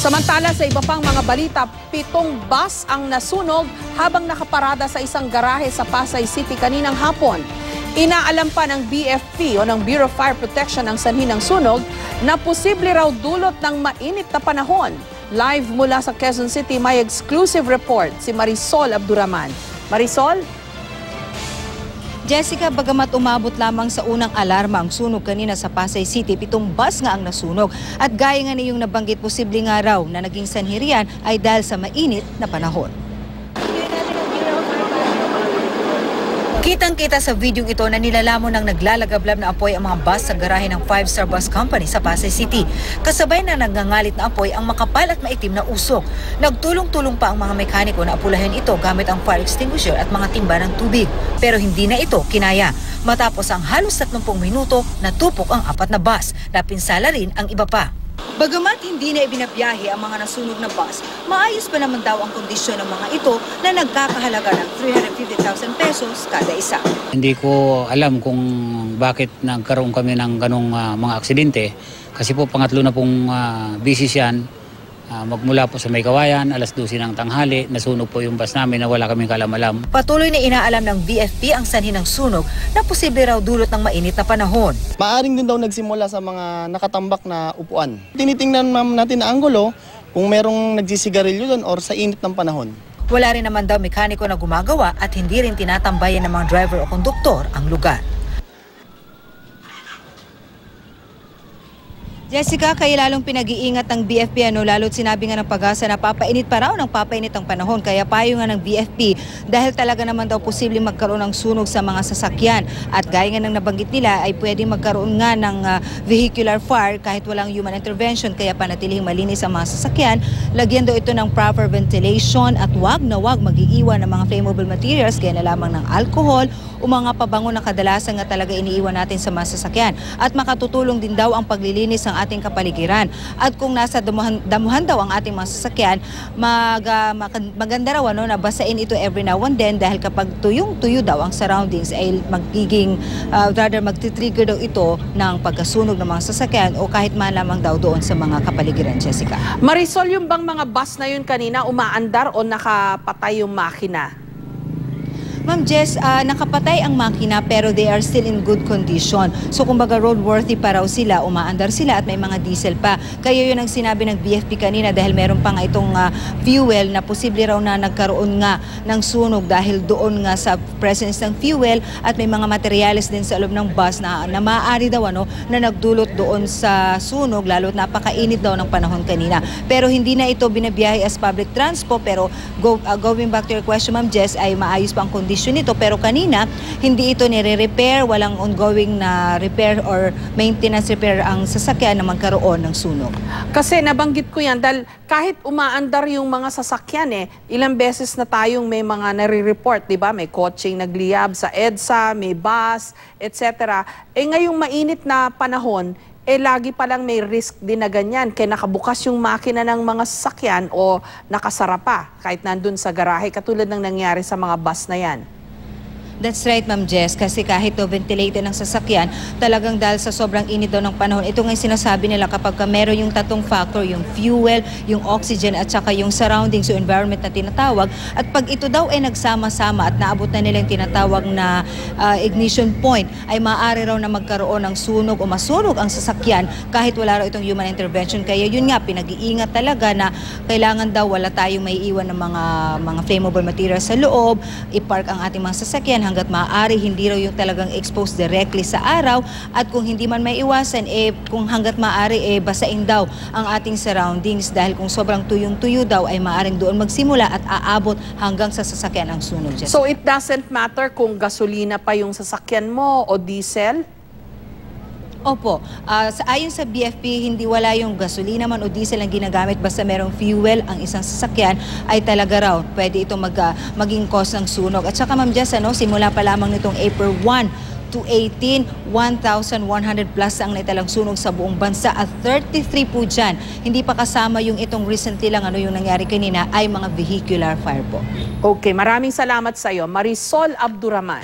Samantala sa iba pang mga balita, 7 bus ang nasunog habang nakaparada sa isang garahe sa Pasay City kaninang hapon. Inaalam pa ng BFP o ng Bureau of Fire Protection ang sanhi ng sunog na posible raw dulot ng mainit na panahon. Live mula sa Quezon City, may exclusive report si Marisol Abduraman. Marisol? Jessica, bagamat umabot lamang sa unang alarma ang sunog kanina sa Pasay City, 7 bus nga ang nasunog. At gaya nga niyong nabanggit, posible nga raw na naging sanhi riyan ay dahil sa mainit na panahon. Kitang-kita sa videong ito na nilalamon ng naglalagablab na apoy ang mga bus sa garahe ng 5-star bus company sa Pasay City. Kasabay na nagngangalit na apoy ang makapal at maitim na usok. Nagtulong-tulong pa ang mga mekaniko na apulahin ito gamit ang fire extinguisher at mga timba ng tubig. Pero hindi na ito kinaya. Matapos ang halos 30 minuto, natupok ang 4 na bus. Napinsala rin ang iba pa. Bagamat hindi na ibinabiyahe ang mga nasunog na bus, maayos pa naman daw ang kondisyon ng mga ito na nagkakahalaga ng 350,000 pesos kada isa. Hindi ko alam kung bakit nagkaroon kami ng ganong mga aksidente. Kasi po pangatlo na pong bisis yan. Magmula po sa May Kawayan, alas 12 ng tanghali, nasunog po yung bus namin na wala kaming kalam-alam. Patuloy na inaalam ng BFP ang sanhi ng sunog na posible raw dulot ng mainit na panahon. Maaring din daw nagsimula sa mga nakatambak na upuan. Tinitingnan natin na anggulo kung merong nagsisigarilyo doon or sa init ng panahon. Wala rin naman daw mekaniko na gumagawa at hindi rin tinatambayan ng mga driver o konduktor ang lugar. Jessica, kaya lalong pinag-iingat ng BFP lalo't sinabi nga ng Pag-asa na papainit pa raw ng papainit ang panahon. Kaya payo nga ng BFP dahil talaga naman daw posibleng magkaroon ng sunog sa mga sasakyan. At gaya nga ng nabanggit nila ay pwedeng magkaroon nga ng vehicular fire kahit walang human intervention. Kaya panatilihing malinis ang mga sasakyan. Lagyan daw ito ng proper ventilation at wag na wag mag-iiwan ng mga flammable materials gaya na lamang ng alcohol o mga pabango na kadalasan nga talaga iniiwan natin sa mga sasakyan. At makatutulong din daw ang paglilinis ng ating kapaligiran. At kung nasa damuhan daw ang ating mga sasakyan, maganda raw na basain ito every now and then dahil kapag tuyong-tuyo daw ang surroundings ay magiging magti-trigger daw ito ng pagkasunog ng mga sasakyan o kahit man lamang daw doon sa mga kapaligiran, Jessica. Marisol, yung bang mga bus na yun kanina umaandar o nakapatay yung makina? Ma'am Jess, nakapatay ang makina pero they are still in good condition. So kumbaga roadworthy pa raw sila, umaandar sila at may mga diesel pa. Kaya yun ang sinabi ng BFP kanina dahil meron pa nga itong fuel na posible raw na nagkaroon nga ng sunog dahil doon nga sa presence ng fuel at may mga materyales din sa loob ng bus na maaari daw na nagdulot doon sa sunog lalo't napakainit daw ng panahon kanina. Pero hindi na ito binabiyahe as public transport pero going back to your question, Ma'am Jess, ay maayos pa ang kondisyon nito pero kanina hindi ito nire-repair, walang ongoing na repair or maintenance repair ang sasakyan na magkaroon ng sunog. Kasi nabanggit ko yan dahil kahit umaandar yung mga sasakyan ilang beses na tayong may mga nare-report, di ba? May kotseng nagliyab sa EDSA, may bus, etc. Ngayong mainit na panahon, lagi palang may risk din na ganyan kaya nakabukas yung makina ng mga sasakyan o nakasara pa kahit nandun sa garahe katulad ng nangyari sa mga bus na yan. That's right, Ma'am Jess, kasi kahit ventilated ng sasakyan, talagang dahil sa sobrang init daw ng panahon, ito nga sinasabi nila kapag meron yung tatlong factor, yung fuel, yung oxygen at saka yung surroundings, yung environment na tinatawag. At pag ito daw ay nagsama-sama at naabot na nilang tinatawag na ignition point, ay maaari raw na magkaroon ng sunog o masunog ang sasakyan kahit wala raw itong human intervention. Kaya yun nga, pinag-iingat talaga na kailangan daw wala tayong may iwan ng mga flammable materials sa loob, i-park ang ating mga sasakyan hanggat maaari, hindi raw yung talagang exposed directly sa araw at kung hindi man may iwasan, kung hanggat maaari, basain daw ang ating surroundings dahil kung sobrang tuyong-tuyo daw ay maaring doon magsimula at aabot hanggang sa sasakyan ang sunog. Jessica. So it doesn't matter kung gasolina pa yung sasakyan mo o diesel? Opo. Ayon sa BFP, hindi wala yung gasolina man o diesel ang ginagamit basta merong fuel ang isang sasakyan ay talaga raw pwede ito maging cause ng sunog. At saka Ma'am Jess, simula pa lamang nitong April 1 to 18, 1,100 plus ang naitalang sunog sa buong bansa at 33 po dyan. Hindi pa kasama yung itong recently lang yung nangyari kanina ay mga vehicular fire po. Okay, maraming salamat sa iyo, Marisol Abduraman.